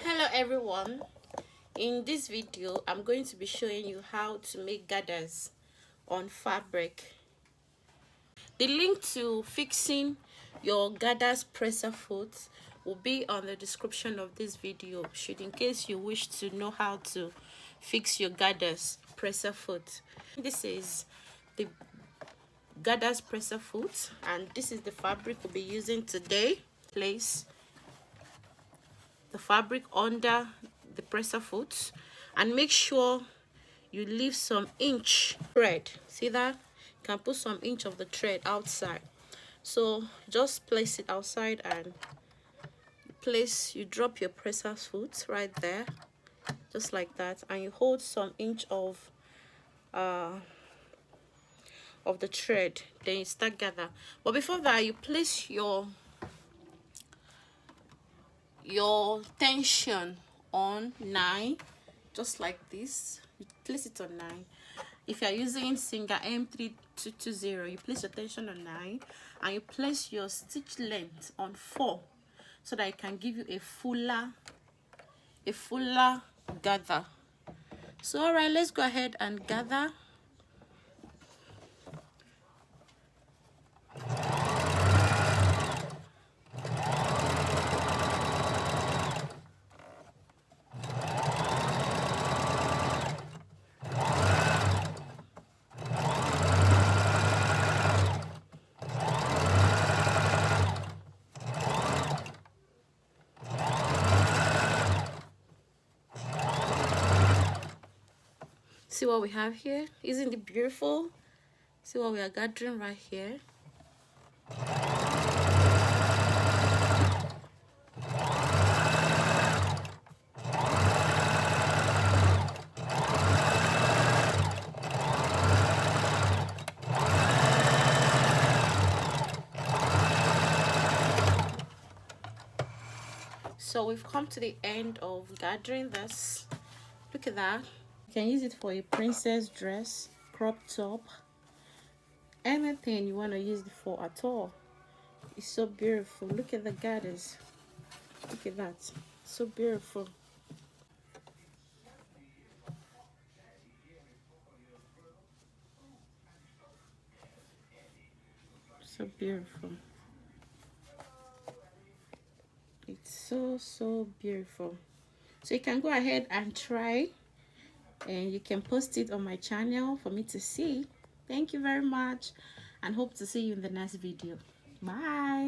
Hello everyone, in this video I'm going to be showing you how to make gathers on fabric. The link to fixing your gathers presser foot will be on the description of this video, should in case you wish to know how to fix your gathers presser foot. This is the gathers presser foot and this is the fabric we'll be using today. Place the fabric under the presser foot and make sure you leave some inch thread. See that? You can put some inch of the thread outside, so just place it outside and you drop your presser foot right there, just like that, and you hold some inch of the thread, then you start gather. But before that, you place your tension on 9, just like this. You place it on 9. If you are using Singer M3220, you place your tension on 9 and you place your stitch length on 4 so that it can give you a fuller gather. So all right, let's go ahead and gather. See what we have here? Isn't it beautiful? See what we are gathering right here? So we've come to the end of gathering this. Look at that. You can use it for a princess dress, crop top, anything you want to use it for at all. It's so beautiful. Look at the gathers. Look at that. So beautiful. So beautiful. It's so beautiful. So you can go ahead and try, and you can post it on my channel for me to see. Thank you very much and hope to see you in the next video. Bye.